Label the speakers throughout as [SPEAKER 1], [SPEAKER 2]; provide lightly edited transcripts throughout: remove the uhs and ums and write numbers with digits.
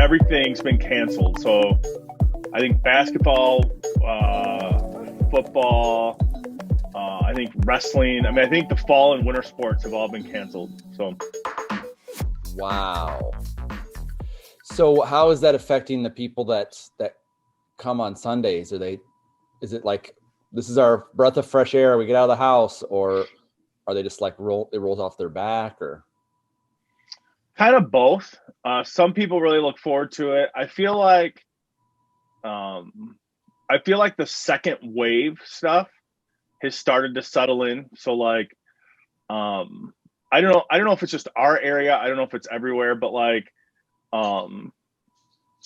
[SPEAKER 1] everything's been canceled. So I think basketball, football, I think wrestling. I mean, I think the fall and winter sports have all been canceled. So,
[SPEAKER 2] wow. So how is that affecting the people that come on Sundays? Is it like, this is our breath of fresh air, we get out of the house, or are they just like it rolls off their back, or?
[SPEAKER 1] Kind of both. Some people really look forward to it. I feel like the second wave stuff has started to settle in. So like, I don't know if it's just our area. I don't know if it's everywhere, but like,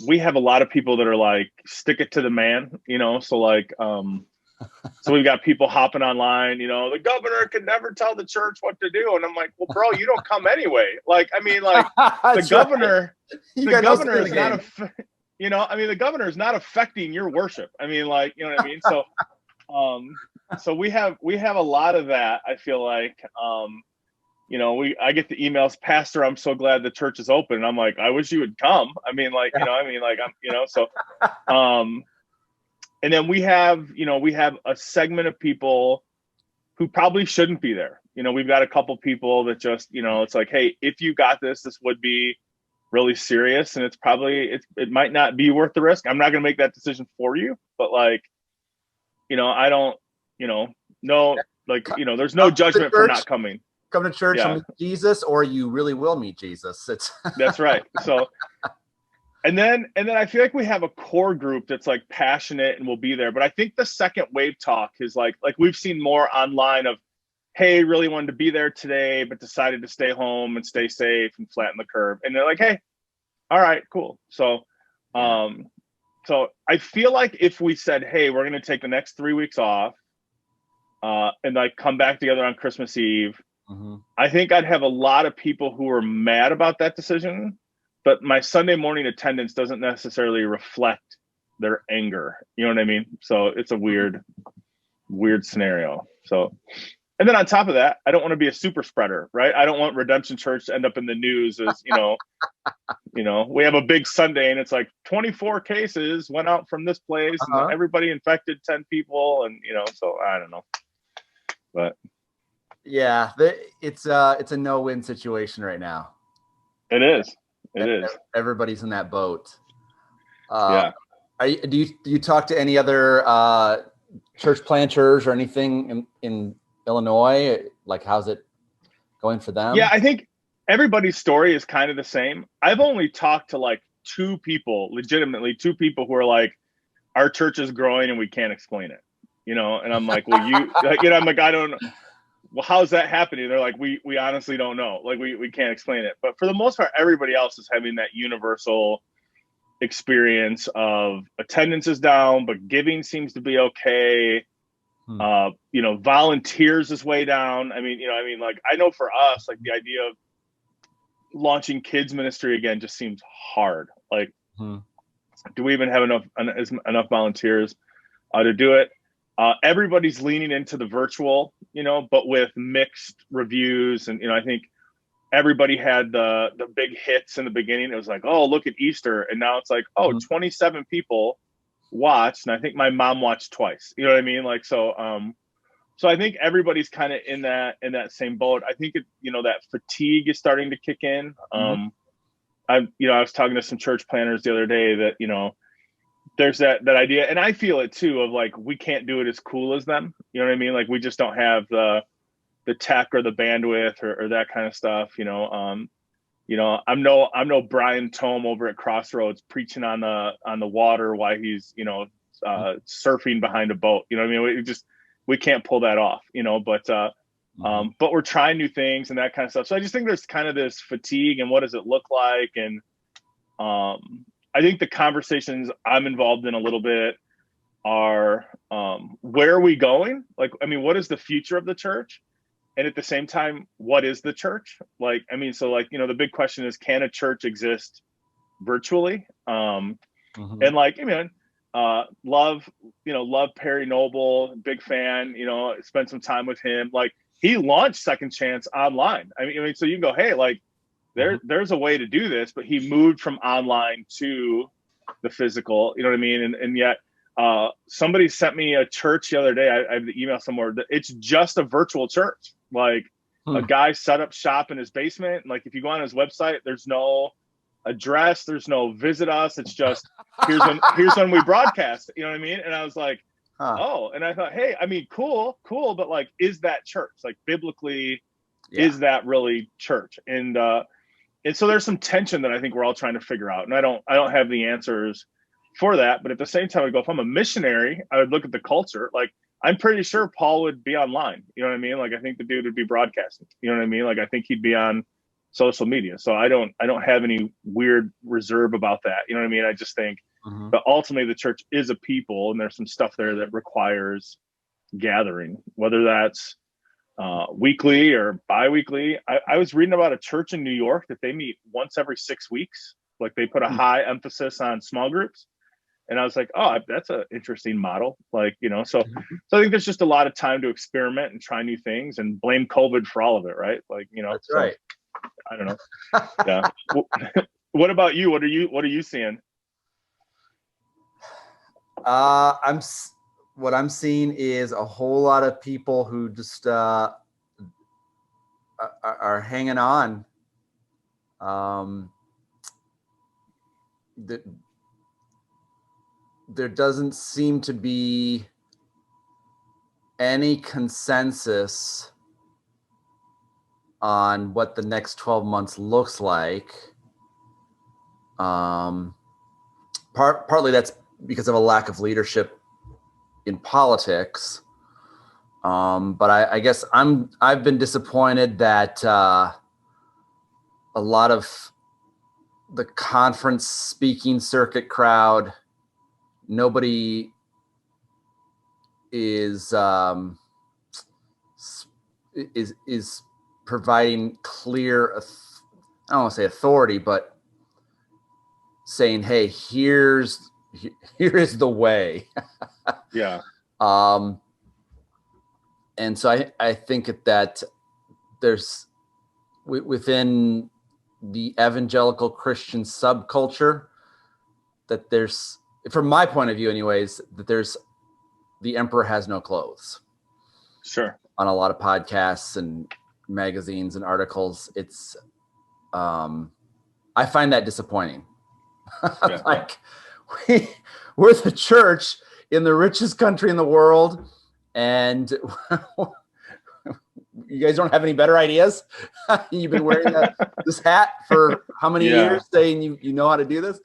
[SPEAKER 1] we have a lot of people that are like, stick it to the man, So like, so we've got people hopping online, the governor can never tell the church what to do. And I'm like, well, bro, you don't come anyway. Like, I mean, like the governor is not, the governor is not affecting your worship. I mean, like, you know what I mean? So, so we have a lot of that. I feel like, I get the emails, Pastor, I'm so glad the church is open. And I'm like, I wish you would come. I mean, like, so, and then we have a segment of people who probably shouldn't be there. We've got a couple people that just, it's like, hey, if you got this would be really serious. And it's probably, it might not be worth the risk. I'm not going to make that decision for you, but like, I don't, no, like, there's no judgment for not coming.
[SPEAKER 3] Come to church and meet Jesus, or you really will meet Jesus.
[SPEAKER 1] That's right. So, and then I feel like we have a core group that's like passionate and will be there. But I think the second wave talk is like we've seen more online of, hey, really wanted to be there today, but decided to stay home and stay safe and flatten the curve. And they're like, hey, all right, cool. So, so I feel like if we said, hey, we're going to take the next 3 weeks off, and like come back together on Christmas Eve, I think I'd have a lot of people who are mad about that decision, but my Sunday morning attendance doesn't necessarily reflect their anger. You know what I mean? So it's a weird scenario. So, and then on top of that, I don't want to be a super spreader, right? I don't want Redemption Church to end up in the news as, we have a big Sunday and it's like 24 cases went out from this place and everybody infected 10 people. And, so I don't know, but.
[SPEAKER 3] Yeah, it's a no-win situation right now.
[SPEAKER 1] It is.
[SPEAKER 3] Everybody's in that boat.
[SPEAKER 1] Yeah.
[SPEAKER 3] Do you talk to any other church planters or anything in Illinois? Like, how's it going for them?
[SPEAKER 1] Yeah, I think everybody's story is kind of the same. I've only talked to like legitimately two people who are like, our church is growing and we can't explain it. And I'm like, well, I'm like, I don't know. Well, how's that happening? They're like, we honestly don't know. Like, we can't explain it. But for the most part, everybody else is having that universal experience of attendance is down, but giving seems to be okay. Volunteers is way down. I mean, like, I know for us, like the idea of launching kids ministry again just seems hard. Like, do we even have enough volunteers to do it? Everybody's leaning into the virtual, but with mixed reviews. And, I think everybody had the big hits in the beginning. It was like, oh, look at Easter. And now it's like, 27 people watched. And I think my mom watched twice. You know what I mean? Like, so I think everybody's kind of in that same boat. I think that fatigue is starting to kick in. I was talking to some church planners the other day that, there's that idea, and I feel it too, of like, we can't do it as cool as them. You know what I mean? Like, we just don't have the tech or the bandwidth or that kind of stuff. I'm no Brian Tome over at Crossroads preaching on the water while he's surfing behind a boat. You know what I mean? We can't pull that off. But we're trying new things and that kind of stuff. So I just think there's kind of this fatigue, and what does it look like? And I think the conversations I'm involved in a little bit are, where are we going? Like, I mean, what is the future of the church? And at the same time, what is the church? Like, I mean, so like, the big question is, can a church exist virtually? And like, love Perry Noble, big fan, spent some time with him. Like, he launched Second Chance online. I mean, so you can go, hey, like, there's a way to do this, but he moved from online to the physical, you know what I mean? And yet somebody sent me a church the other day. I have the email somewhere that it's just a virtual church. Like a guy set up shop in his basement. Like if you go on his website, there's no address, there's no visit us. It's just here's when we broadcast, you know what I mean? And I was like, oh, and I thought, hey, I mean, cool, but like, is that church? Like biblically, is that really church? And so there's some tension that I think we're all trying to figure out. And I don't have the answers for that. But at the same time, I go, if I'm a missionary, I would look at the culture. Like, I'm pretty sure Paul would be online. You know what I mean? Like, I think the dude would be broadcasting. You know what I mean? Like, I think he'd be on social media. So I don't have any weird reserve about that. You know what I mean? I just think, but ultimately the church is a people, and there's some stuff there that requires gathering, whether that's weekly or bi-weekly. I was reading about a church in New York that they meet once every 6 weeks. Like they put a high emphasis on small groups. And I was like, oh, that's an interesting model. Like, you know, so I think there's just a lot of time to experiment and try new things and blame COVID for all of it. Right. Like, you know,
[SPEAKER 3] that's right.
[SPEAKER 1] I don't know. Yeah. What about you? What are you seeing?
[SPEAKER 3] What I'm seeing is a whole lot of people who just are hanging on. There doesn't seem to be any consensus on what the next 12 months looks like. Partly that's because of a lack of leadership in politics. But I guess I've been disappointed that a lot of the conference speaking circuit crowd, nobody is providing clear, I don't want to say authority, but saying, hey, here is the way.
[SPEAKER 1] Yeah.
[SPEAKER 3] And so I think that there's within the evangelical Christian subculture that there's, from my point of view anyways, that there's the emperor has no clothes.
[SPEAKER 1] Sure.
[SPEAKER 3] On a lot of podcasts and magazines and articles. It's I find that disappointing.
[SPEAKER 1] Yeah.
[SPEAKER 3] Like we're the church in the richest country in the world, and you guys don't have any better ideas. You've been wearing this hat for how many years, saying you know how to do this.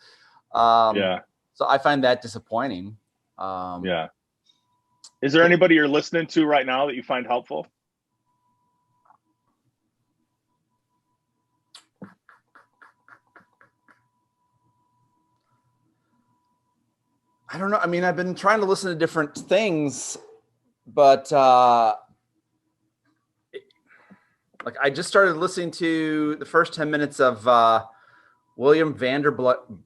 [SPEAKER 3] So I find that disappointing.
[SPEAKER 1] Yeah. Is there anybody you're listening to right now that you find helpful?
[SPEAKER 3] I don't know. I mean, I've been trying to listen to different things, but like I just started listening to the first 10 minutes of William Vanderbloemen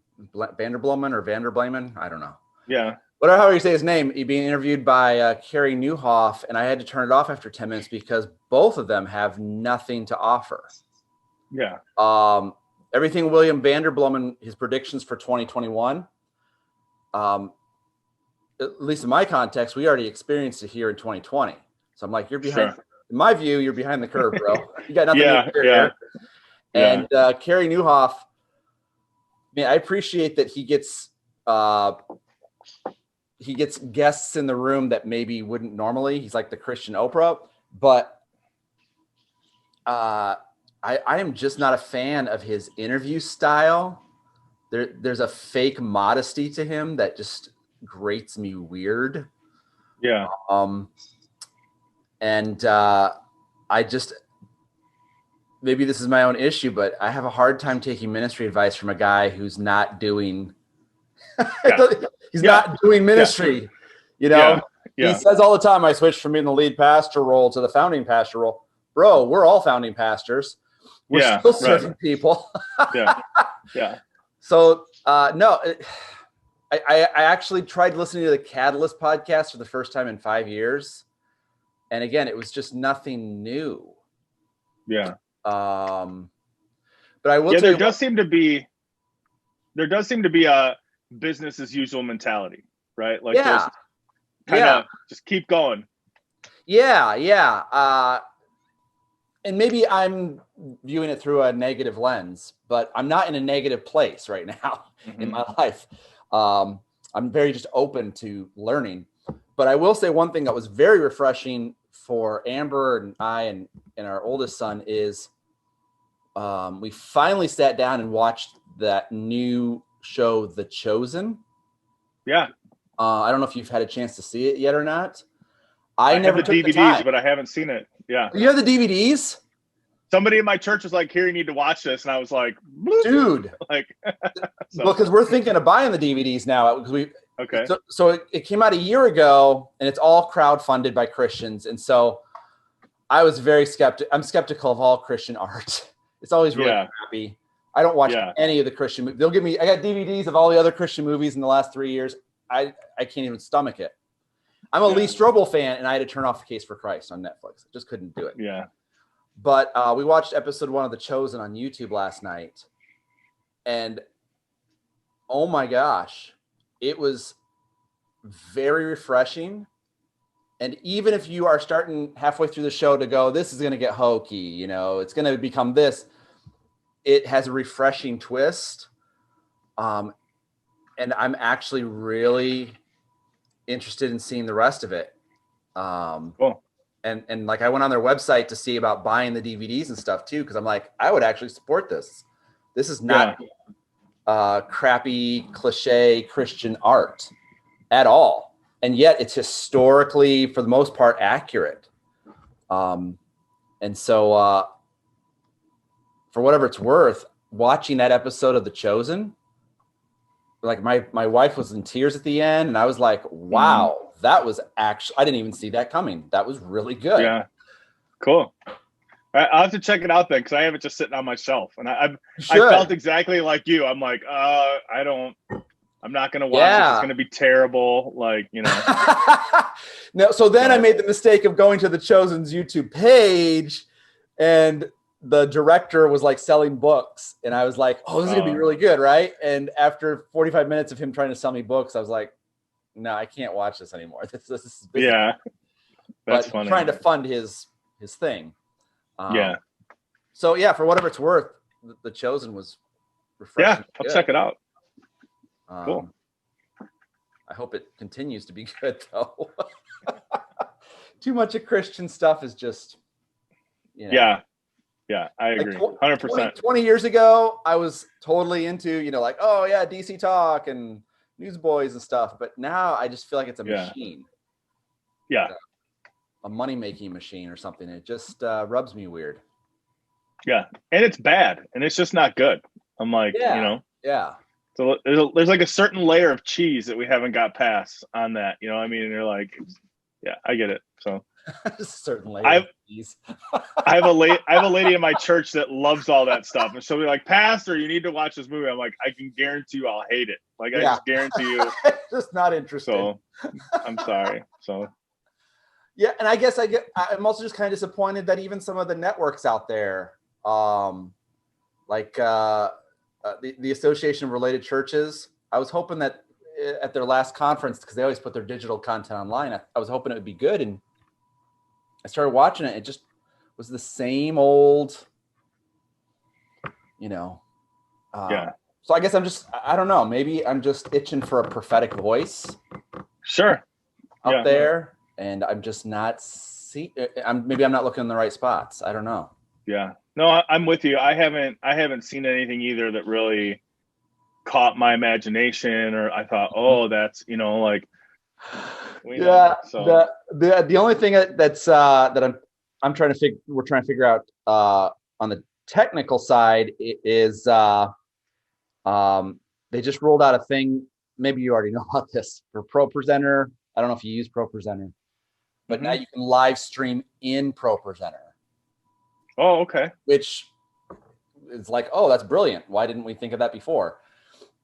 [SPEAKER 3] or Vanderblamen. I don't know.
[SPEAKER 1] Yeah.
[SPEAKER 3] Whatever, however you say his name, he being interviewed by Carey Nieuwhof, and I had to turn it off after 10 minutes because both of them have nothing to offer.
[SPEAKER 1] Yeah.
[SPEAKER 3] Everything William Vanderbloemen, his predictions for 2021, at least in my context, we already experienced it here in 2020. So I'm like, you're behind.
[SPEAKER 1] Sure.
[SPEAKER 3] In my view, you're behind the curve, bro. You got nothing to do
[SPEAKER 1] here.
[SPEAKER 3] And Carey Nieuwhof, man, I appreciate that he gets guests in the room that maybe wouldn't normally. He's like the Christian Oprah, but I am just not a fan of his interview style. There's a fake modesty to him that just grates me weird.
[SPEAKER 1] Yeah.
[SPEAKER 3] And I just, maybe this is my own issue, but I have a hard time taking ministry advice from a guy who's not doing not doing ministry. You know, he says all the time, I switched from being the lead pastor role to the founding pastor role. Bro, we're all founding pastors. We're still serving people.
[SPEAKER 1] Yeah.
[SPEAKER 3] So no, I actually tried listening to the Catalyst podcast for the first time in 5 years. And again, it was just nothing new.
[SPEAKER 1] Yeah.
[SPEAKER 3] But But I will tell
[SPEAKER 1] there
[SPEAKER 3] you
[SPEAKER 1] does seem to be a business as usual mentality, right? Like just kind of just keep going.
[SPEAKER 3] Yeah. And maybe I'm viewing it through a negative lens, but I'm not in a negative place right now in my life. I'm very just open to learning. But I will say one thing that was very refreshing for Amber and I and our oldest son is we finally sat down and watched that new show, The Chosen.
[SPEAKER 1] Yeah.
[SPEAKER 3] I don't know if you've had a chance to see it yet or not.
[SPEAKER 1] I
[SPEAKER 3] never
[SPEAKER 1] have the
[SPEAKER 3] took
[SPEAKER 1] DVDs,
[SPEAKER 3] the time.
[SPEAKER 1] but I haven't seen it. Yeah.
[SPEAKER 3] You have the DVDs?
[SPEAKER 1] Somebody in my church was like, "Here, you need to watch this," and I was like, "Bloop."
[SPEAKER 3] Dude,
[SPEAKER 1] like,
[SPEAKER 3] well, because we're thinking of buying the DVDs now. Because
[SPEAKER 1] okay.
[SPEAKER 3] So it came out a year ago, and it's all crowdfunded by Christians, and so I was very skeptical. I'm skeptical of all Christian art. It's always really crappy. I don't watch any of the Christian movies. They'll give me. I got DVDs of all the other Christian movies in the last 3 years. I can't even stomach it. I'm a Lee Strobel fan, and I had to turn off Case for Christ on Netflix. I just couldn't do it.
[SPEAKER 1] Yeah.
[SPEAKER 3] But we watched episode 1 of The Chosen on YouTube last night. And oh my gosh, it was very refreshing. And even if you are starting halfway through the show to go, this is going to get hokey, you know, it's going to become this, it has a refreshing twist. And I'm actually really interested in seeing the rest of it.
[SPEAKER 1] Cool.
[SPEAKER 3] And like I went on their website to see about buying the DVDs and stuff too, because I'm like, I would actually support this. This is not crappy cliche Christian art at all, and yet it's historically, for the most part, accurate. And so, for whatever it's worth, watching that episode of The Chosen, like my wife was in tears at the end, and I was like, wow. That was actually, I didn't even see that coming. That was really good.
[SPEAKER 1] Yeah. Cool. I'll have to check it out then, because I have it just sitting on my shelf. And I felt exactly like you. I'm like, I'm not going to watch it. It's going to be terrible. Like, you know.
[SPEAKER 3] No. So then I made the mistake of going to The Chosen's YouTube page, and the director was like selling books. And I was like, oh, this is going to be really good, right? And after 45 minutes of him trying to sell me books, I was like, no, I can't watch this anymore. This is
[SPEAKER 1] that's funny.
[SPEAKER 3] Trying to fund his thing.
[SPEAKER 1] So
[SPEAKER 3] for whatever it's worth, The Chosen was refreshing.
[SPEAKER 1] Yeah, I'll check it out.
[SPEAKER 3] Cool. I hope it continues to be good though. Too much of Christian stuff is just, you know. Yeah, I agree. 100%. 20 years ago, I was totally into, like, oh yeah, DC Talk and Newsboys and stuff, but now I just feel like it's a machine. A money-making machine or something. It just rubs me weird.
[SPEAKER 1] Yeah, and it's bad, and it's just not good. I'm like, So there's like a certain layer of cheese that we haven't got past on that. You know what I mean? And you're like, I get it. So
[SPEAKER 3] a certain layer of cheese.
[SPEAKER 1] I have a lady in my church that loves all that stuff, and she'll be like, Pastor, you need to watch this movie. I'm like, I can guarantee you I'll hate it. Like, I just guarantee you.
[SPEAKER 3] Just not interested.
[SPEAKER 1] So I'm sorry. So
[SPEAKER 3] yeah, and I guess I'm also just kind of disappointed that even some of the networks out there, like the Association of Related Churches, I was hoping that at their last conference, because they always put their digital content online, I was hoping it would be good, and I started watching it. It just was the same old, So I guess I don't know. Maybe I'm just itching for a prophetic voice.
[SPEAKER 1] Sure.
[SPEAKER 3] Out there, and I'm just not maybe I'm not looking in the right spots. I don't know.
[SPEAKER 1] Yeah. No, I'm with you. I haven't seen anything either that really caught my imagination, or I thought, oh, that's like.
[SPEAKER 3] The only thing that's that I'm trying to we're trying to figure out on the technical side is they just rolled out a thing. Maybe you already know about this for ProPresenter. I don't know if you use ProPresenter, but now you can live stream in ProPresenter.
[SPEAKER 1] Oh, okay.
[SPEAKER 3] Which is like, oh, that's brilliant. Why didn't we think of that before?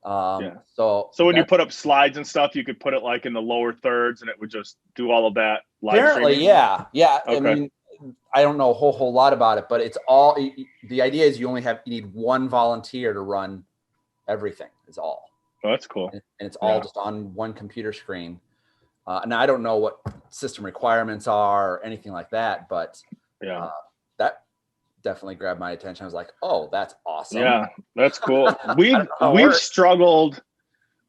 [SPEAKER 3] So
[SPEAKER 1] when you put up slides and stuff, you could put it like in the lower thirds, and it would just do all of that live
[SPEAKER 3] apparently
[SPEAKER 1] streaming?
[SPEAKER 3] yeah
[SPEAKER 1] Okay.
[SPEAKER 3] I mean,
[SPEAKER 2] I don't know a whole lot about it, but it's all, the idea is you need one volunteer to run everything is all.
[SPEAKER 1] Oh, that's cool.
[SPEAKER 2] And it's all just on one computer screen. And I don't know what system requirements are or anything like that, but that definitely grabbed my attention. I was like, oh, that's awesome.
[SPEAKER 1] Yeah, that's cool. We've struggled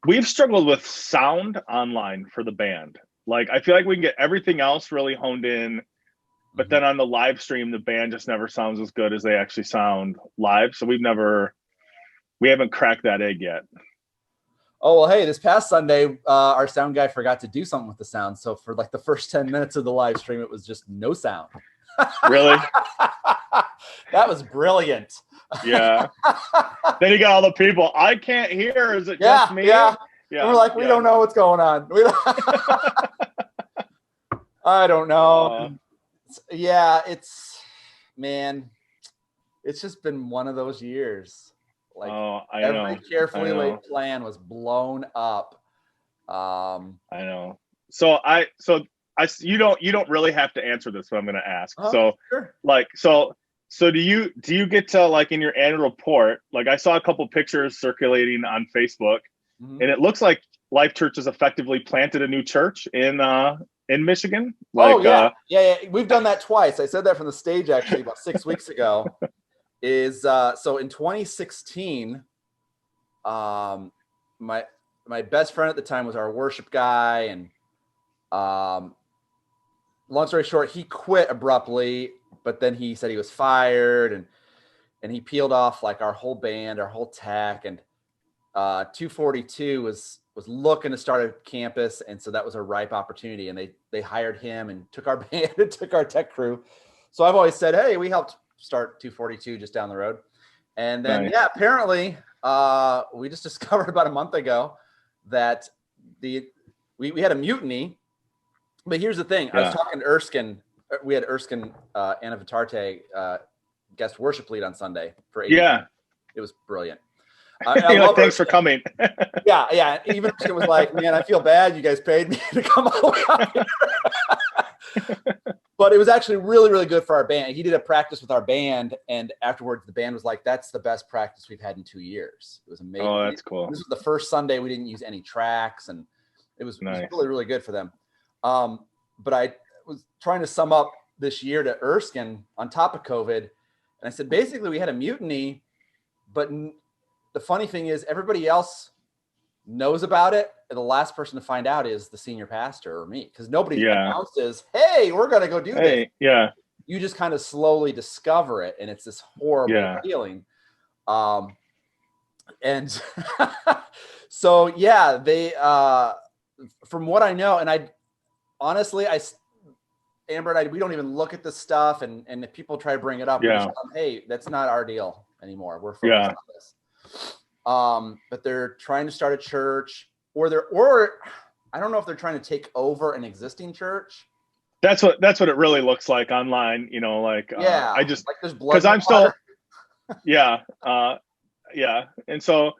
[SPEAKER 1] with sound online for the band. Like, I feel like we can get everything else really honed in, but then on the live stream, the band just never sounds as good as they actually sound live. So we haven't cracked that egg yet.
[SPEAKER 2] Oh, well, hey, this past Sunday, our sound guy forgot to do something with the sound. So for like the first 10 minutes of the live stream, it was just no sound.
[SPEAKER 1] Really?
[SPEAKER 2] That was brilliant.
[SPEAKER 1] Yeah. Then you got all the people. I can't hear. Is it just me?
[SPEAKER 2] Yeah. And we're like, we don't know what's going on. I don't know. It's just been one of those years. Like every carefully laid plan was blown up.
[SPEAKER 1] I know. So you don't really have to answer this, but I'm going to ask. Sure. So do you get to, like, in your annual report, like, I saw a couple pictures circulating on Facebook, and it looks like Life Church has effectively planted a new church in Michigan. Like,
[SPEAKER 2] yeah. We've done that twice. I said that from the stage actually about 6 weeks ago. So in 2016, my best friend at the time was our worship guy, and long story short, he quit abruptly, but then he said he was fired, and he peeled off like our whole band, our whole tech, and 242 was looking to start a campus, and so that was a ripe opportunity, and they hired him and took our band and took our tech crew. So I've always said, hey, we helped start 242 just down the road. And then apparently we just discovered about a month ago that we had a mutiny. But here's the thing. I was talking to Erskine. We had Erskine Anna Vitarte guest worship lead on Sunday for 8 years. It was brilliant.
[SPEAKER 1] Thanks for coming.
[SPEAKER 2] Yeah. Even Erskine was like, man, I feel bad you guys paid me to come all the way out here. But it was actually really, really good for our band. He did a practice with our band, and afterwards the band was like, that's the best practice we've had in 2 years. It was amazing.
[SPEAKER 1] Oh, that's cool.
[SPEAKER 2] This was the first Sunday we didn't use any tracks, and it was really, really good for them. But I was trying to sum up this year to Erskine on top of COVID, and I said, basically we had a mutiny, but the funny thing is everybody else knows about it. And the last person to find out is the senior pastor or me, because nobody announces, hey, we're going to go do this.
[SPEAKER 1] Yeah.
[SPEAKER 2] You just kind of slowly discover it, and it's this horrible feeling. And so, they, from what I know, and I honestly, Amber and I, we don't even look at this stuff. And if people try to bring it up, we just tell them, hey, that's not our deal anymore. We're focused on this. But they're trying to start a church, or I don't know if they're trying to take over an existing church.
[SPEAKER 1] That's what it really looks like online, I just,
[SPEAKER 2] like there's blood,
[SPEAKER 1] because I'm still, and so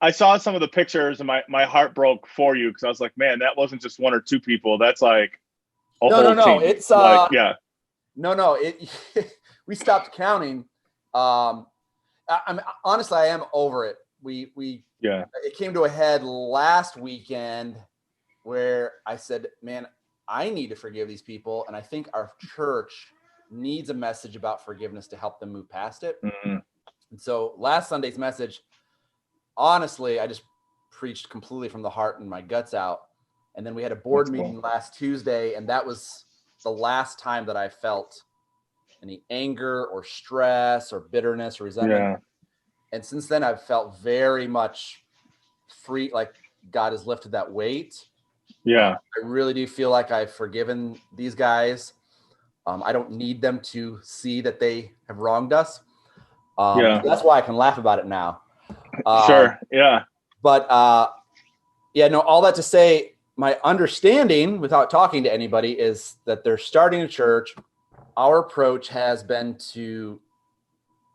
[SPEAKER 1] I saw some of the pictures, and my heart broke for you, because I was like, man, that wasn't just one or two people, that's like a whole team.
[SPEAKER 2] It's we stopped counting. Honestly, I am over it. It came to a head last weekend where I said, man, I need to forgive these people. And I think our church needs a message about forgiveness to help them move past it.
[SPEAKER 1] Mm-hmm.
[SPEAKER 2] And so last Sunday's message, honestly, I just preached completely from the heart and my guts out. And then we had a board meeting last Tuesday, and that was the last time that I felt any anger or stress or bitterness or resentment.
[SPEAKER 1] Yeah.
[SPEAKER 2] And since then, I've felt very much free, like God has lifted that weight.
[SPEAKER 1] Yeah.
[SPEAKER 2] I really do feel like I've forgiven these guys. I don't need them to see that they have wronged us. So that's why I can laugh about it now.
[SPEAKER 1] Sure. Yeah.
[SPEAKER 2] But all that to say, my understanding without talking to anybody is that they're starting a church. Our approach has been to,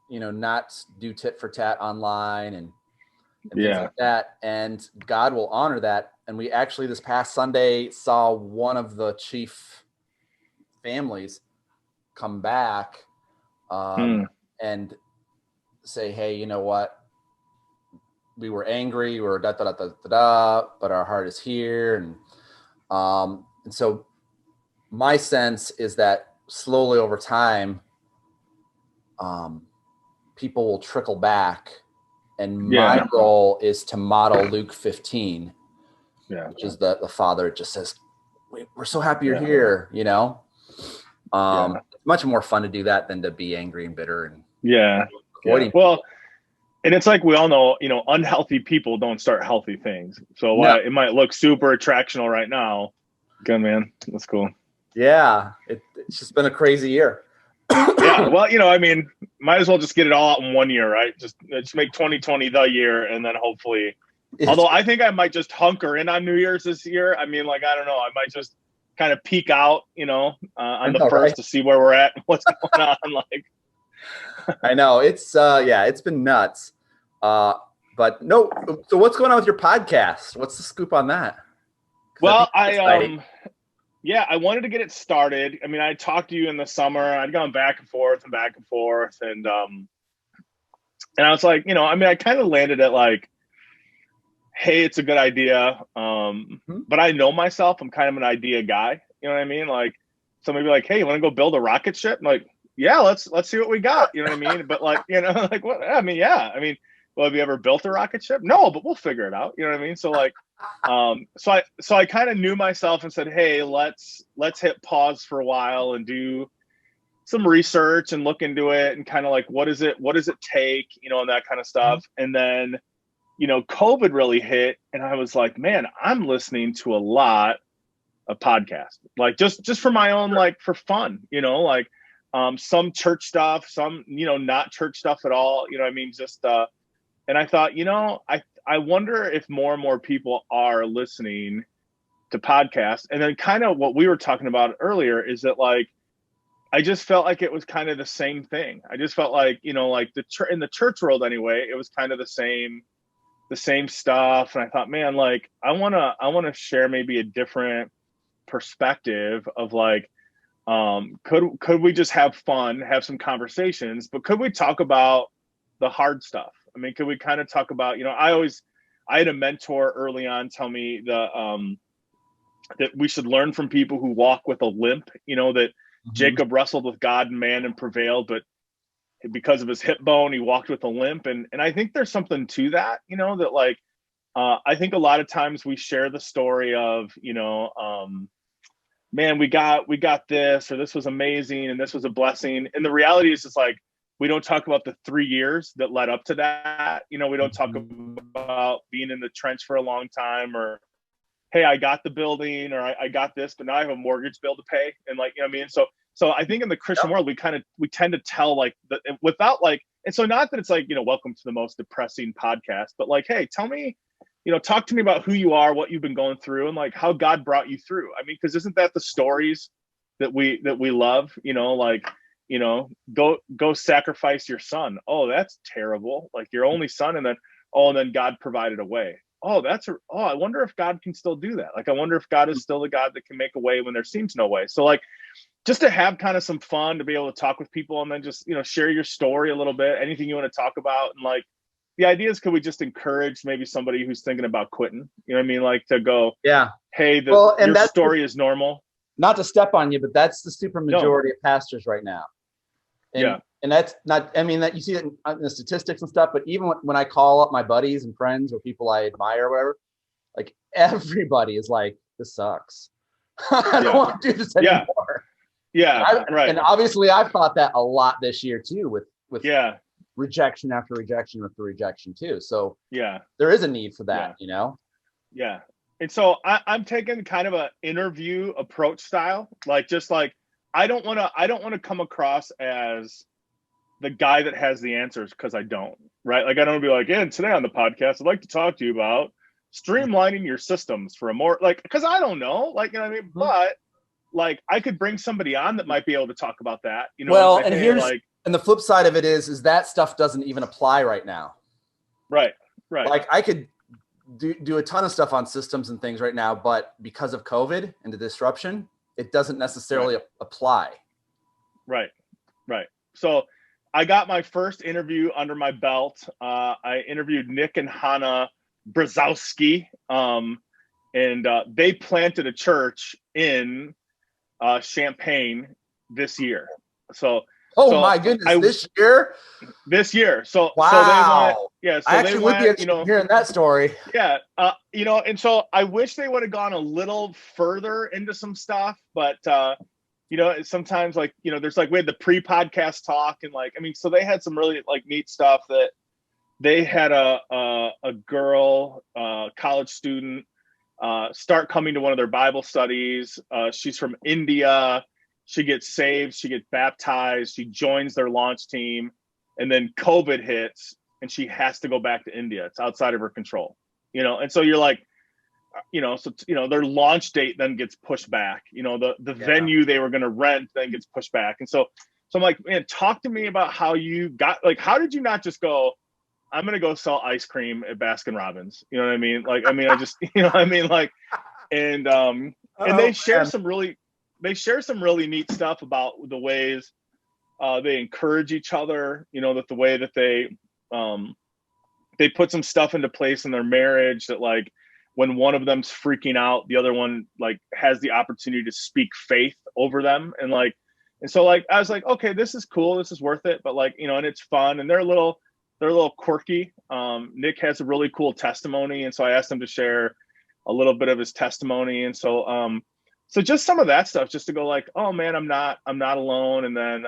[SPEAKER 2] not do tit for tat online and things like that. And God will honor that. And we actually this past Sunday saw one of the chief families
[SPEAKER 3] come back and say, hey, you know what? We were angry, we were but our heart is here. And so my sense is that slowly over time, people will trickle back. And my role is to model Luke 15, which is the father just says, we're so happy you're here, you know? It's much more fun to do that than to be angry and bitter. And
[SPEAKER 1] Well, and it's like we all know, you know, unhealthy people don't start healthy things. So it might look super attractional right now. Good, man. That's cool.
[SPEAKER 3] Yeah. It's just been a crazy year.
[SPEAKER 1] Well, you know, I mean, might as well just get it all out in 1 year, right? Just make 2020 the year, and then hopefully. Although I think I might just hunker in on New Year's this year. I mean, like, I don't know. I might just kind of peek out, you know, on the first to see where we're at and what's going on. Like,
[SPEAKER 3] I know it's it's been nuts. But no. So what's going on with your podcast? What's the scoop on that?
[SPEAKER 1] Well, I wanted to get it started. I mean, I talked to you in the summer. I'd gone back and forth, and I was like, you know, I mean, I kind of landed at like, hey, it's a good idea. But I know myself. I'm kind of an idea guy. You know what I mean? Like, somebody be like, hey, you want to go build a rocket ship? I'm like, yeah, let's see what we got. You know what I mean? But like, you know, like what? I mean, yeah. I mean, well, have you ever built a rocket ship? No, but we'll figure it out. You know what I mean? So like, so I kind of knew myself and said, hey, let's hit pause for a while and do some research and look into it and kind of like, what does it take, you know, and that kind of stuff. And then, you know, COVID really hit, and I was like, man, I'm listening to a lot of podcasts, like just for my own, like for fun, you know, like some church stuff, some, you know, not church stuff at all, you know what I mean? Just and I thought, you know, I wonder if more and more people are listening to podcasts. And then kind of what we were talking about earlier is that, like, I just felt like it was kind of the same thing. I just felt like, you know, like in the church world anyway, it was kind of the same stuff. And I thought, man, like, I want to share maybe a different perspective of like, could we just have fun, have some conversations, but could we talk about the hard stuff? I mean, could we kind of talk about, you know, I had a mentor early on tell me that we should learn from people who walk with a limp, you know, that Jacob wrestled with God and man and prevailed, but because of his hip bone, he walked with a limp. And I think there's something to that, you know, that like, I think a lot of times we share the story of, you know, man, we got this, or this was amazing, and this was a blessing. And the reality is, it's like, we don't talk about the 3 years that led up to that. You know, we don't talk about being in the trench for a long time, or, hey, I got the building, or I got this, but now I have a mortgage bill to pay. And like, you know what I mean? So I think in the Christian world, we tend to tell like without like, and so not that it's like, you know, welcome to the most depressing podcast, but like, hey, tell me, you know, talk to me about who you are, what you've been going through, and like how God brought you through. I mean, because isn't that the stories that we love, you know, like, you know, go sacrifice your son. Oh, that's terrible. Like your only son. And then God provided a way. Oh, I wonder if God can still do that. Like, I wonder if God is still the God that can make a way when there seems no way. So like, just to have kind of some fun, to be able to talk with people, and then just, you know, share your story a little bit, anything you want to talk about. And like, the idea is, could we just encourage maybe somebody who's thinking about quitting, you know what I mean? Like to go, hey, your story is normal.
[SPEAKER 3] Not to step on you, but that's the super majority of pastors right now. And that's not, I mean, that you see it in the statistics and stuff, but even when I call up my buddies and friends or people I admire or whatever, like everybody is like, this sucks. I don't want to do this anymore.
[SPEAKER 1] Right.
[SPEAKER 3] And obviously I've thought that a lot this year too, with rejection after rejection after rejection too. So there is a need for that, you know?
[SPEAKER 1] Yeah. And so I'm taking kind of an interview approach style, like, just like, I don't want to come across as the guy that has the answers, because I don't, right? Like, I don't want to be like, and today on the podcast, I'd like to talk to you about streamlining your systems for a more, like, because I don't know, like, you know what I mean? But like, I could bring somebody on that might be able to talk about that, you know?
[SPEAKER 3] Well,
[SPEAKER 1] and, say,
[SPEAKER 3] and here's, like, and the flip side of it is that stuff doesn't even apply right now.
[SPEAKER 1] Right.
[SPEAKER 3] Like, I could do a ton of stuff on systems and things right now, but because of COVID and the disruption, it doesn't necessarily apply.
[SPEAKER 1] Right. So I got my first interview under my belt. I interviewed Nick and Hannah Brzezowski, and they planted a church in Champaign this year. So
[SPEAKER 3] my goodness, this year. So
[SPEAKER 2] wow.
[SPEAKER 3] So
[SPEAKER 1] they went. Yeah. So
[SPEAKER 3] I actually would be interested in hearing that story.
[SPEAKER 1] Yeah. And so I wish they would have gone a little further into some stuff, but sometimes there's we had the pre-podcast talk and so they had some really neat stuff. That they had a girl, college student, start coming to one of their Bible studies. She's from India. She gets saved. She gets baptized. She joins their launch team, and then COVID hits, and she has to go back to India. It's outside of her control, And so you're their launch date then gets pushed back. The venue they were going to rent then gets pushed back, and so I'm like, man, talk to me about how you got how did you not just go, I'm going to go sell ice cream at Baskin Robbins? You know what I mean? I just, and they share some really neat stuff about the ways they encourage each other, that the way that they put some stuff into place in their marriage that when one of them's freaking out, the other one has the opportunity to speak faith over them. And so I was like, okay, this is cool. This is worth it. But and it's fun, and they're a little quirky. Nick has a really cool testimony. And so I asked him to share a little bit of his testimony. And so, so just some of that stuff, just to go oh man, I'm not alone. And then,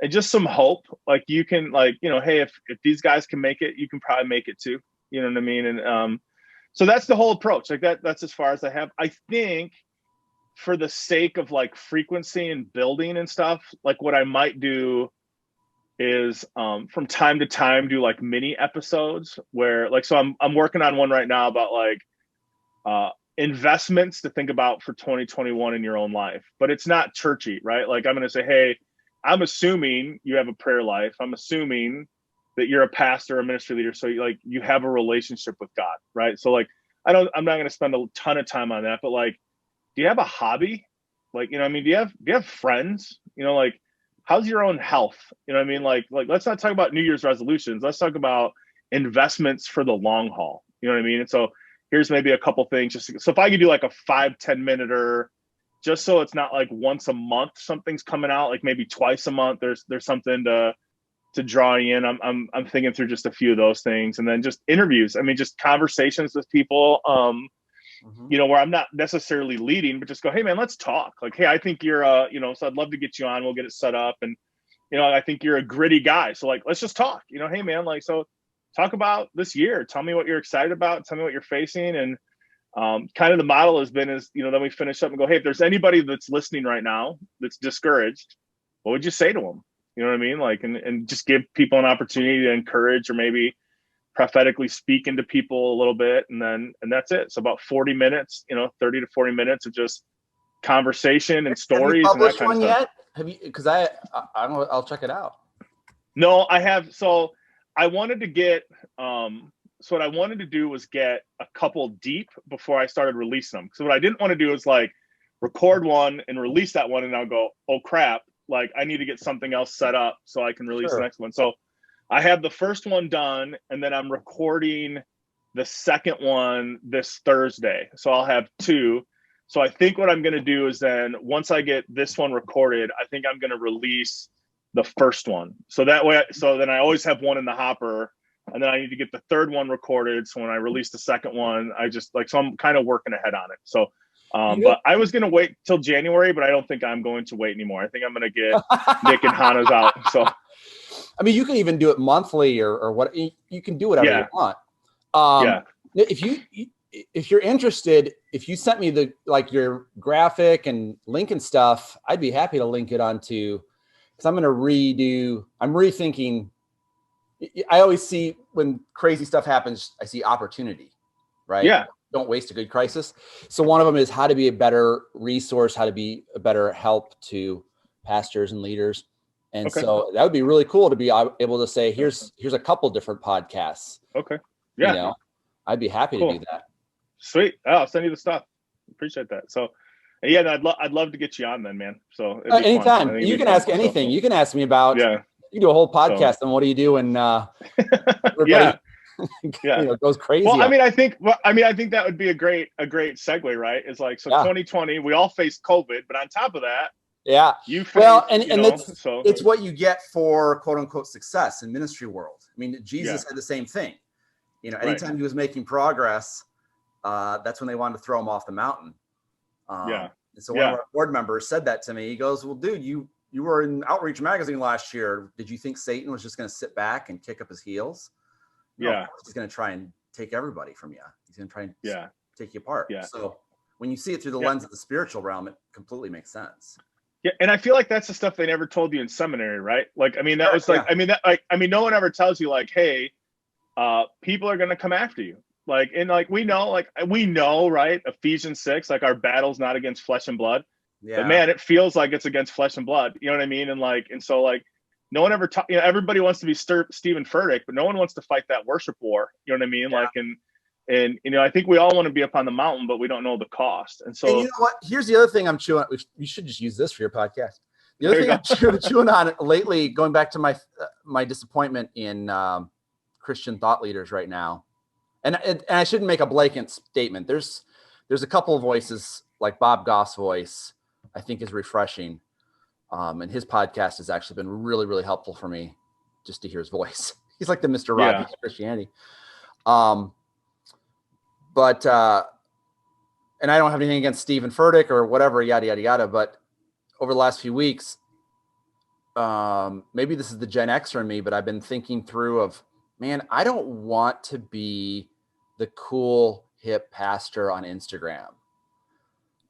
[SPEAKER 1] and just some hope, you can hey, if these guys can make it, you can probably make it too. You know what I mean? And, so that's the whole approach. That's as far as I have. I think for the sake of frequency and building and stuff, what I might do is from time to time do mini episodes where so I'm working on one right now about investments to think about for 2021 in your own life, but it's not churchy, right? I'm going to say, hey, I'm assuming you have a prayer life. I'm assuming that you're a pastor or a ministry leader. So you have a relationship with God, right? So I'm not going to spend a ton of time on that, but do you have a hobby? Do you have friends? How's your own health? You know what I mean? Let's not talk about New Year's resolutions. Let's talk about investments for the long haul. You know what I mean? And so here's maybe a couple things. So if I could do a 5-10 minute, just so it's not once a month, something's coming out, maybe twice a month, there's something to draw you in. I'm thinking through just a few of those things, and then just interviews. I mean, just conversations with people, where I'm not necessarily leading, but just go, hey man, let's talk. Hey, I think you're, so I'd love to get you on. We'll get it set up. And, I think you're a gritty guy. So let's just talk, hey man, so talk about this year. Tell me what you're excited about. Tell me what you're facing. And kind of the model has been then we finish up and go, hey, if there's anybody that's listening right now that's discouraged, what would you say to them? You know what I mean? And just give people an opportunity to encourage or maybe prophetically speak into people a little bit. And that's it. So about 40 minutes, 30 to 40 minutes of just conversation and stories.
[SPEAKER 3] Have you published
[SPEAKER 1] and that kind
[SPEAKER 3] one
[SPEAKER 1] of stuff.
[SPEAKER 3] yet? Have you? Because I don't know, I'll check it out.
[SPEAKER 1] No, I have. So I wanted to get, so what I wanted to do was get a couple deep before I started releasing them. So what I didn't want to do is record one and release that one. And I'll go, oh crap. I need to get something else set up so I can release the next one. So I have the first one done, and then I'm recording the second one this Thursday. So I'll have 2. So I think what I'm going to do is then once I get this one recorded, I think I'm going to release the first one. So that way, so then I always have one in the hopper, and then I need to get the third one recorded. So when I release the second one, I just so I'm kind of working ahead on it. So but I was going to wait till January, but I don't think I'm going to wait anymore. I think I'm going to get Nick and Hannah's out. So,
[SPEAKER 2] I mean, you can even do it monthly or what you can do whatever you want. If you're interested, if you sent me the your graphic and link and stuff, I'd be happy to link it onto, because I'm rethinking. I always see when crazy stuff happens, I see opportunity, right?
[SPEAKER 1] Yeah.
[SPEAKER 2] Don't waste a good crisis. So one of them is how to be a better resource, how to be a better help to pastors and leaders. And so that would be really cool to be able to say, here's a couple different podcasts.
[SPEAKER 1] Okay. Yeah.
[SPEAKER 2] I'd be happy to do that.
[SPEAKER 1] Sweet. I'll send you the stuff. Appreciate that. So, Yeah, and I'd love to get you on then, man. So
[SPEAKER 2] anytime you can ask anything. You can ask me about.
[SPEAKER 1] Yeah.
[SPEAKER 2] You do a whole podcast on what do you do when everybody goes crazy.
[SPEAKER 1] Well, I think that would be a great segue, right? It's like 2020, we all faced COVID, but on top of that, you faced,
[SPEAKER 3] it's what you get for quote unquote success in ministry world. I mean, Jesus had the same thing. Anytime he was making progress, that's when they wanted to throw him off the mountain. And so one of our board members said that to me. He goes, "Well, dude, you were in Outreach magazine last year. Did you think Satan was just going to sit back and kick up his heels? No, he's going to try and take everybody from you. He's going to try and take you apart." So when you see it through the lens of the spiritual realm, it completely makes sense.
[SPEAKER 1] Yeah, and I feel like that's the stuff they never told you in seminary, right? Like, I mean, that was like, no one ever tells you like, hey, people are going to come after you. Like, and like, we know, right? Ephesians 6, like our battle's not against flesh and blood. Yeah. But man, it feels like it's against flesh and blood. You know what I mean? And so like, no one ever everybody wants to be Stephen Furtick, but no one wants to fight that worship war. You know what I mean? Yeah. Like, and I think we all want to be up on the mountain, but we don't know the cost. And so,
[SPEAKER 3] you know what? Here's the other thing I'm chewing on. You should just use this for your podcast. The other thing I'm chewing on lately, going back to my disappointment in Christian thought leaders right now. And I shouldn't make a blanket statement. There's a couple of voices, like Bob Goff's voice, I think is refreshing. And his podcast has actually been really, really helpful for me just to hear his voice. He's like the Mr. Rogers of Christianity. But and I don't have anything against Stephen Furtick or whatever, yada, yada, yada. But over the last few weeks, maybe this is the Gen Xer in me, but I've been thinking through of, man, I don't want to be the cool, hip pastor on Instagram.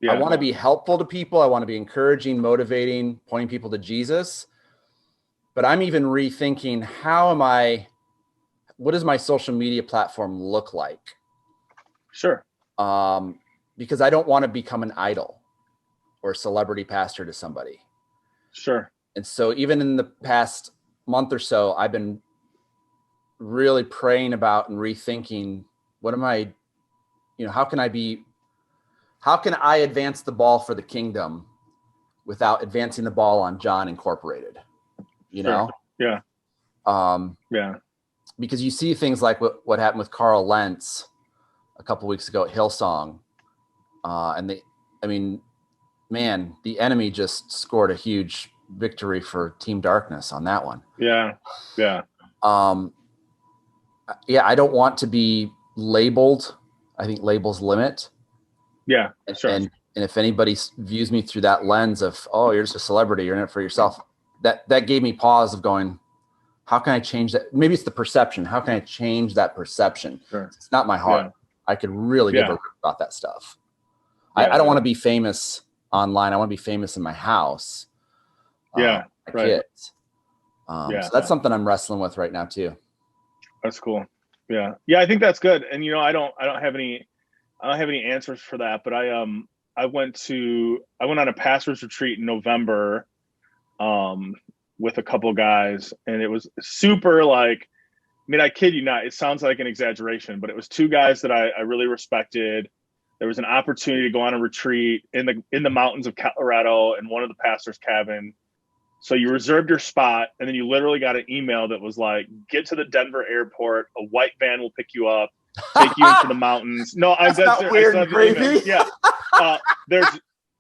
[SPEAKER 3] Yeah. I want to be helpful to people. I want to be encouraging, motivating, pointing people to Jesus. But I'm even rethinking, what does my social media platform look like?
[SPEAKER 1] Sure.
[SPEAKER 3] Because I don't want to become an idol or a celebrity pastor to somebody.
[SPEAKER 1] Sure.
[SPEAKER 3] And so even in the past month or so, I've been really praying about and rethinking, how can I advance the ball for the kingdom without advancing the ball on John Incorporated?
[SPEAKER 1] Yeah.
[SPEAKER 3] Because you see things like what happened with Carl Lentz a couple weeks ago at Hillsong. The enemy just scored a huge victory for Team Darkness on that one.
[SPEAKER 1] Yeah.
[SPEAKER 3] I don't want to be labeled. I think labels limit.
[SPEAKER 1] Yeah, sure.
[SPEAKER 3] And if anybody views me through that lens of, oh, you're just a celebrity, you're in it for yourself, that gave me pause of going, how can I change that? Maybe it's the perception. How can I change that perception? Sure. It's not my heart. Yeah. I could really give a rip about that stuff. I don't want to be famous online. I want to be famous in my house. My kids. So that's something I'm wrestling with right now too.
[SPEAKER 1] That's cool. Yeah. I think that's good. And I don't have any answers for that. But I went on a pastor's retreat in November, with a couple guys, and it was super like. I mean, I kid you not, it sounds like an exaggeration, but it was two guys that I really respected. There was an opportunity to go on a retreat in the mountains of Colorado in one of the pastor's cabin. So you reserved your spot, and then you literally got an email that was like, get to the Denver airport, a white van will pick you up, take you into the mountains. No,
[SPEAKER 3] that's not weird and crazy.
[SPEAKER 1] Yeah. There's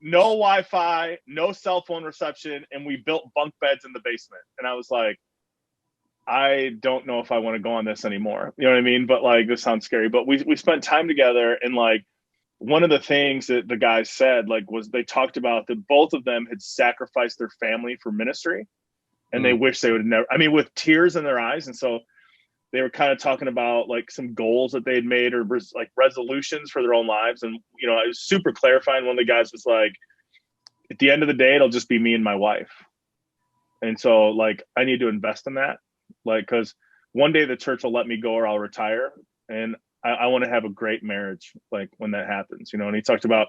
[SPEAKER 1] no Wi-Fi, no cell phone reception, and we built bunk beds in the basement. And I was like, I don't know if I want to go on this anymore. You know what I mean? But like, this sounds scary, but we spent time together, and like, one of the things that the guys said, like, was they talked about that both of them had sacrificed their family for ministry, and they wish they would have never, with tears in their eyes. And so they were kind of talking about like some goals that they had made, or like resolutions for their own lives. And, it was super clarifying. One of the guys was like, at the end of the day, it'll just be me and my wife. And so like, I need to invest in that. Like, cause one day the church will let me go or I'll retire. And I want to have a great marriage, like when that happens, and he talked about,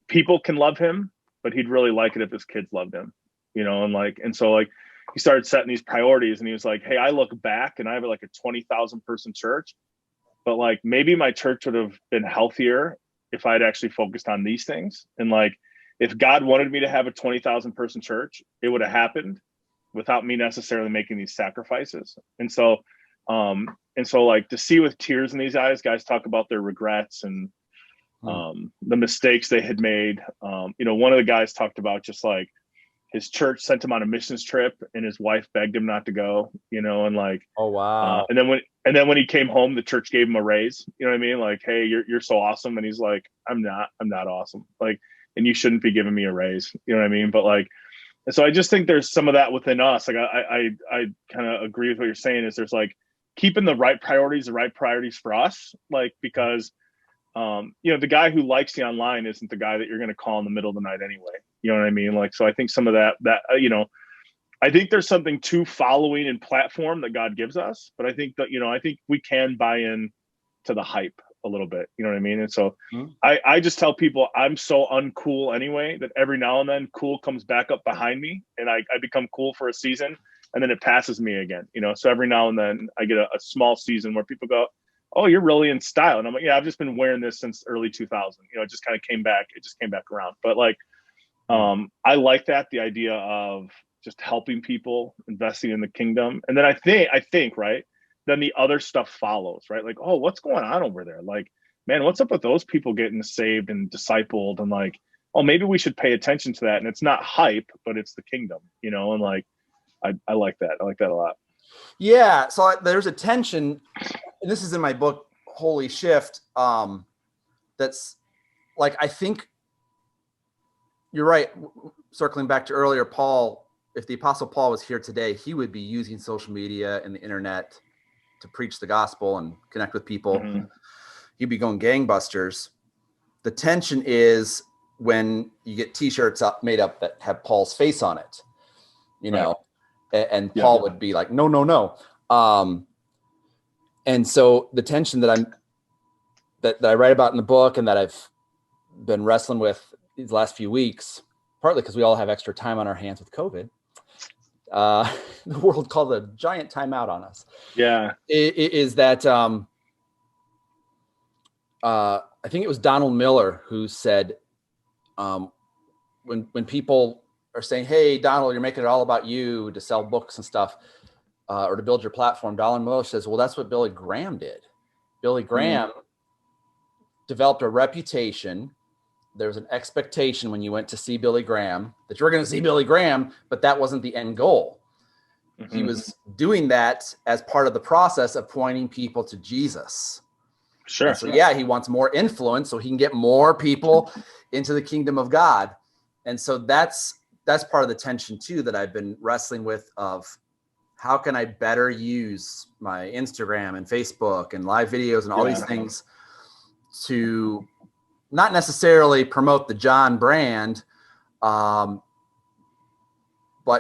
[SPEAKER 1] people can love him, but he'd really like it if his kids loved him, and so like he started setting these priorities, and he was like, hey, I look back and I have like a 20,000 person church, but like maybe my church would have been healthier if I'd actually focused on these things. And like, if God wanted me to have a 20,000 person church, it would have happened without me necessarily making these sacrifices. And so like to see with tears in these eyes, guys talk about their regrets and the mistakes they had made. One of the guys talked about just like his church sent him on a missions trip and his wife begged him not to go, and like,
[SPEAKER 2] oh wow.
[SPEAKER 1] And then when he came home, the church gave him a raise. You know what I mean? Like, hey, you're so awesome. And he's like, I'm not awesome. Like, and you shouldn't be giving me a raise. You know what I mean? But like, and so I just think there's some of that within us. Like I kind of agree with what you're saying, is there's like keeping the right priorities for us. Like, because the guy who likes you online isn't the guy that you're going to call in the middle of the night anyway. You know what I mean? Like, so I think some of that, I think there's something to following and platform that God gives us, but I think that, I think we can buy in to the hype a little bit. You know what I mean? And so I just tell people I'm so uncool anyway, that every now and then cool comes back up behind me and I become cool for a season and then it passes me again, so every now and then I get a small season where people go, oh, you're really in style. And I'm like, yeah, I've just been wearing this since early 2000. It just kind of came back. It just came back around. But like, I like that, the idea of just helping people, investing in the kingdom. And then I think, right, then the other stuff follows, right? Like, oh, what's going on over there? Like, man, what's up with those people getting saved and discipled? And like, oh, maybe we should pay attention to that. And it's not hype, but it's the kingdom, and like, I like that. I like that a lot.
[SPEAKER 3] Yeah. So there's a tension, and this is in my book, Holy Shift. That's like, I think you're right. Circling back to earlier, Paul, if the Apostle Paul was here today, he would be using social media and the internet to preach the gospel and connect with people. Mm-hmm. He'd be going gangbusters. The tension is when you get t-shirts made up that have Paul's face on it, and Paul would be like, no. And so the tension that I write about in the book and that I've been wrestling with these last few weeks, partly because we all have extra time on our hands with COVID. The world called a giant timeout on us.
[SPEAKER 1] Yeah.
[SPEAKER 3] Is that I think it was Donald Miller who said, when people are saying, hey, Donald, you're making it all about you to sell books and stuff, or to build your platform, Donald Miller says, well, that's what Billy Graham did. Billy Graham developed a reputation. There was an expectation when you went to see Billy Graham that you were going to see Billy Graham, but that wasn't the end goal. Mm-hmm. He was doing that as part of the process of pointing people to Jesus.
[SPEAKER 1] Sure.
[SPEAKER 3] And so he wants more influence so he can get more people into the kingdom of God. And so that's part of the tension too that I've been wrestling with, of how can I better use my Instagram and Facebook and live videos and all these things to not necessarily promote the John brand, but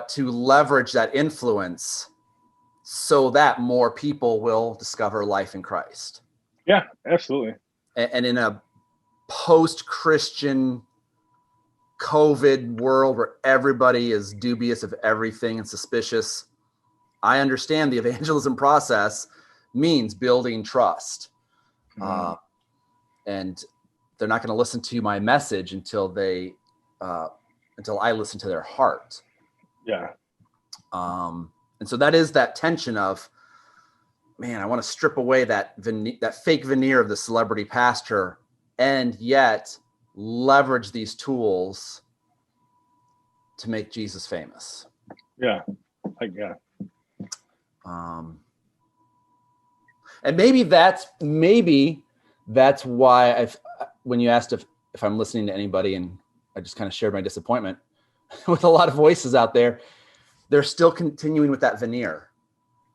[SPEAKER 3] to leverage that influence so that more people will discover life in Christ.
[SPEAKER 1] Yeah, absolutely.
[SPEAKER 3] And in a post-Christian COVID world where everybody is dubious of everything and suspicious, I understand the evangelism process means building trust. And they're not going to listen to my message until I listen to their heart.
[SPEAKER 1] Yeah.
[SPEAKER 3] And so that is that tension of, man, I want to strip away that fake veneer of the celebrity pastor and yet leverage these tools to make Jesus famous.
[SPEAKER 1] Yeah.
[SPEAKER 3] And maybe that's why when you asked if I'm listening to anybody, and I just kind of shared my disappointment with a lot of voices out there, they're still continuing with that veneer.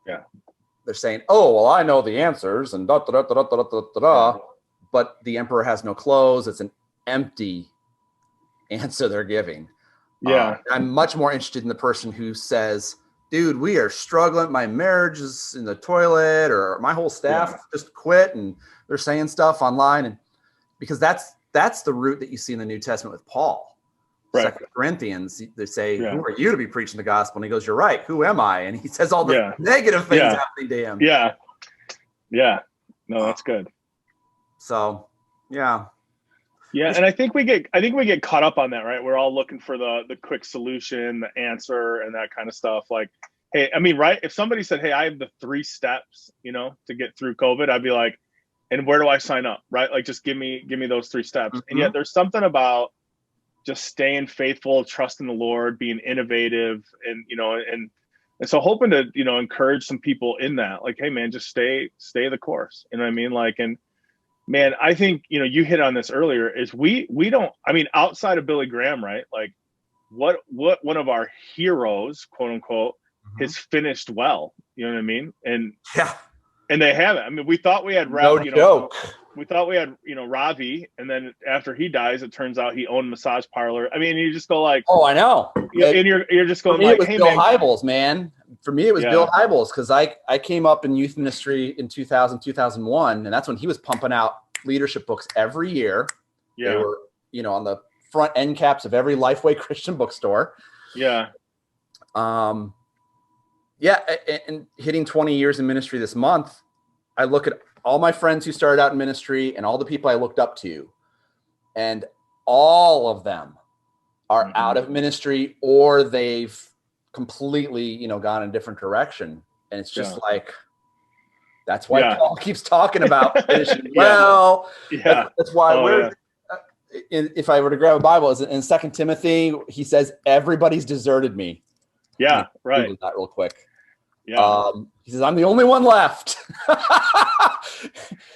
[SPEAKER 1] Yeah.
[SPEAKER 3] They're saying, oh, well, I know the answers and but the emperor has no clothes. It's an empty answer they're giving.
[SPEAKER 1] Yeah.
[SPEAKER 3] I'm much more interested in the person who says, dude, we are struggling. My marriage is in the toilet, or my whole staff just quit, and they're saying stuff online. And because that's the root that you see in the New Testament with Paul.
[SPEAKER 1] Right.
[SPEAKER 3] 2 Corinthians, they say, who are you to be preaching the gospel? And he goes, you're right. Who am I? And he says all the negative things happening to him.
[SPEAKER 1] Yeah. No, that's good.
[SPEAKER 3] So, yeah.
[SPEAKER 1] Yeah, and I think we get caught up on that, right? We're all looking for the quick solution, the answer, and that kind of stuff. Like, hey, I mean, right? If somebody said, "Hey, I have the 3 steps, to get through COVID," I'd be like, "And where do I sign up?" Right? Like, just give me those 3 steps. And yet, there's something about just staying faithful, trusting the Lord, being innovative, and and so hoping to encourage some people in that. Like, hey, man, just stay the course. You know what I mean? Like, and man, I think, you hit on this earlier, is we don't, I mean, outside of Billy Graham, right? Like what one of our heroes, quote unquote, has finished well, you know what I mean? And they haven't. I mean, we thought we had
[SPEAKER 2] joke.
[SPEAKER 1] We thought we had, Ravi, and then after he dies, it turns out he owned a massage parlor. I mean, you just go like,
[SPEAKER 2] oh, I know.
[SPEAKER 1] And you're just going like, hey,
[SPEAKER 3] Bill
[SPEAKER 1] man.
[SPEAKER 3] Hybels, man. For me, it was Bill Hybels, because I came up in youth ministry in 2000, 2001, and that's when he was pumping out leadership books every year. Yeah. They were, on the front end caps of every Lifeway Christian bookstore.
[SPEAKER 1] Yeah.
[SPEAKER 3] And hitting 20 years in ministry this month, I look at all my friends who started out in ministry and all the people I looked up to, and all of them are out of ministry, or they've completely, gone in a different direction. And it's just like, that's why Paul keeps talking about finishing well. That's why if I were to grab a Bible, is in 2 Timothy, he says, everybody's deserted me.
[SPEAKER 1] Yeah, right.
[SPEAKER 3] Google that real quick.
[SPEAKER 1] Yeah.
[SPEAKER 3] He says, I'm the only one left.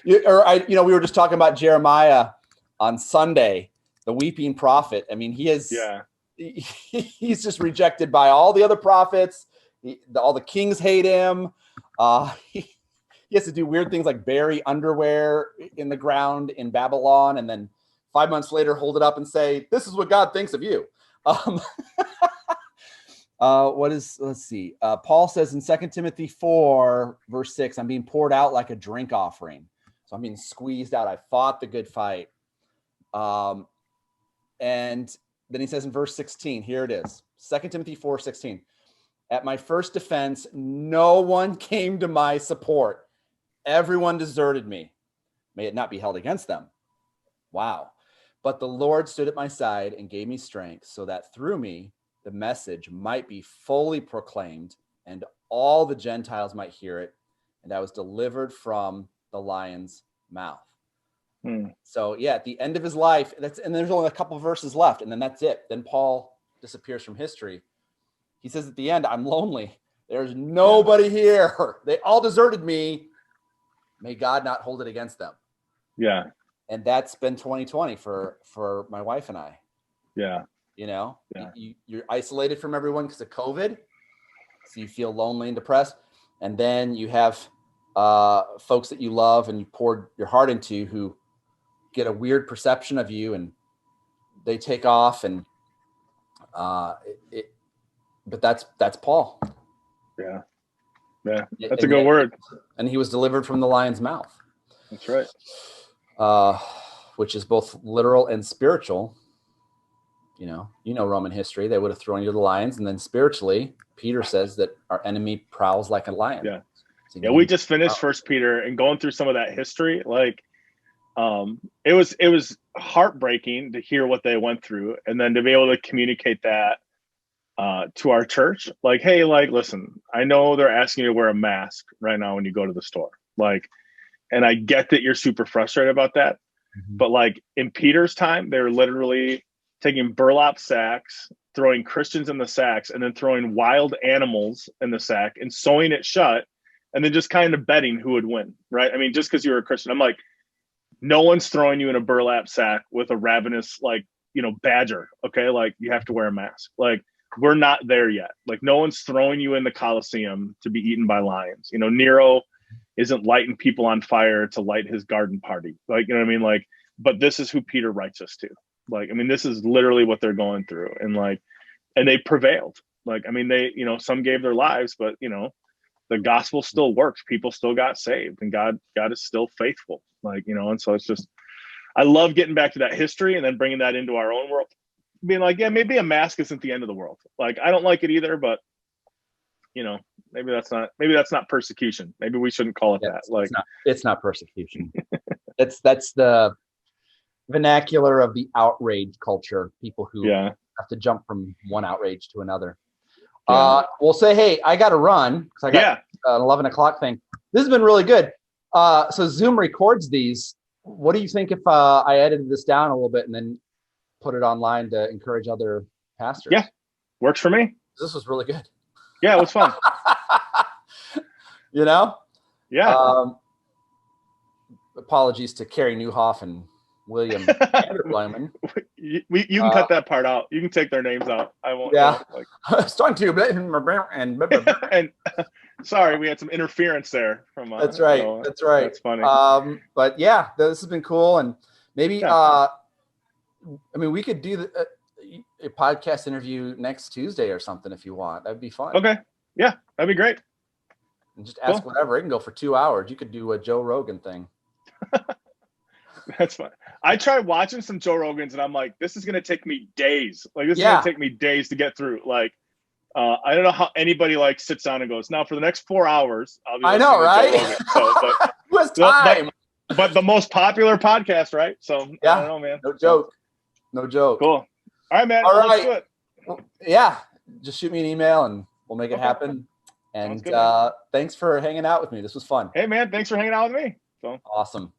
[SPEAKER 3] We were just talking about Jeremiah on Sunday, the weeping prophet. I mean, he's just rejected by all the other prophets. All the kings hate him. He has to do weird things like bury underwear in the ground in Babylon, and then 5 months later hold it up and say, this is what God thinks of you. Let's see. Paul says in 2 Timothy 4, verse 6, I'm being poured out like a drink offering. So I'm being squeezed out. I fought the good fight. And then he says in verse 16, here it is, 2 Timothy 4:16. At my first defense, no one came to my support. Everyone deserted me. May it not be held against them. Wow. But the Lord stood at my side and gave me strength, so that through me, the message might be fully proclaimed and all the Gentiles might hear it. And I was delivered from the lion's mouth. So at the end of his life, and there's only a couple of verses left, and then that's it. Then Paul disappears from history. He says at the end, I'm lonely. There's nobody here. They all deserted me. May God not hold it against them.
[SPEAKER 1] Yeah.
[SPEAKER 3] And that's been 2020 for my wife and I.
[SPEAKER 1] Yeah.
[SPEAKER 3] You're isolated from everyone because of COVID. So you feel lonely and depressed. And then you have folks that you love and you poured your heart into who get a weird perception of you, and they take off. And but that's Paul. Yeah.
[SPEAKER 1] That's a good word.
[SPEAKER 3] And he was delivered from the lion's mouth.
[SPEAKER 1] That's right.
[SPEAKER 3] Which is both literal and spiritual. Roman history, they would have thrown you to the lions. And then spiritually, Peter says that our enemy prowls like a lion.
[SPEAKER 1] Yeah. We just finished 1 Peter, and going through some of that history, like, it was heartbreaking to hear what they went through, and then to be able to communicate that to our church. Like, hey, like, listen, I know they're asking you to wear a mask right now when you go to the store. Like, and I get that you're super frustrated about that. But like in Peter's time, they're literally taking burlap sacks, throwing Christians in the sacks, and then throwing wild animals in the sack and sewing it shut, and then just kind of betting who would win, right? I mean, just because you're a Christian. I'm like, no one's throwing you in a burlap sack with a ravenous, badger, okay? Like, you have to wear a mask. Like, we're not there yet. Like, no one's throwing you in the Colosseum to be eaten by lions. Nero isn't lighting people on fire to light his garden party. Like, you know what I mean? Like, but this is who Peter writes us to. Like, I mean, this is literally what they're going through. And they prevailed. Like, I mean, they, some gave their lives, but, the gospel still works. People still got saved, and God is still faithful. Like, and so it's just, I love getting back to that history and then bringing that into our own world, being like, yeah, maybe a mask isn't the end of the world. Like, I don't like it either, but maybe that's not persecution. Maybe we shouldn't call it that. Like,
[SPEAKER 3] it's not persecution. that's the
[SPEAKER 2] vernacular of the outrage culture, people who
[SPEAKER 1] Yeah.
[SPEAKER 2] have to jump from one outrage to another.
[SPEAKER 1] Yeah.
[SPEAKER 2] We'll say, hey, I got to run because I got an 11 o'clock thing. This has been really good. So Zoom records these. What do you think if I edited this down a little bit and then put it online to encourage other pastors?
[SPEAKER 1] Yeah, works for me.
[SPEAKER 2] This was really good.
[SPEAKER 1] Yeah, it was fun.
[SPEAKER 2] You know?
[SPEAKER 1] Yeah.
[SPEAKER 2] Apologies to Carrie Newhoff and William Lyman.
[SPEAKER 1] You can cut that part out. You can take their names out. I won't.
[SPEAKER 2] Yeah.
[SPEAKER 1] Starting to and sorry, we had some interference there from.
[SPEAKER 2] That's right. That's right.
[SPEAKER 1] That's funny.
[SPEAKER 2] But yeah, this has been cool, and maybe I mean we could do a podcast interview next Tuesday or something if you want. That'd be fun.
[SPEAKER 1] Okay. Yeah, that'd be great.
[SPEAKER 2] And just ask whatever. It can go for 2 hours. You could do a Joe Rogan thing.
[SPEAKER 1] That's fun. I tried watching some Joe Rogans and I'm like, this is going to take me days. Like this is going to take me days to get through. Like, I don't know how anybody like sits down and goes, now for the next 4 hours, I'll be
[SPEAKER 2] I know, right? Who has time?
[SPEAKER 1] But the most popular podcast, right? So
[SPEAKER 2] yeah,
[SPEAKER 1] I don't know, man.
[SPEAKER 2] No joke. No joke.
[SPEAKER 1] Cool. All right, man.
[SPEAKER 2] All right.
[SPEAKER 1] Let's do it.
[SPEAKER 2] Well, yeah. Just shoot me an email and we'll make it happen. And
[SPEAKER 1] good,
[SPEAKER 2] thanks for hanging out with me. This was fun.
[SPEAKER 1] Hey, man. Thanks for hanging out with me. So
[SPEAKER 2] awesome.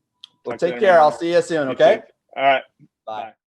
[SPEAKER 2] Well, take care. I'll see you soon. Okay.
[SPEAKER 1] All right.
[SPEAKER 2] Bye.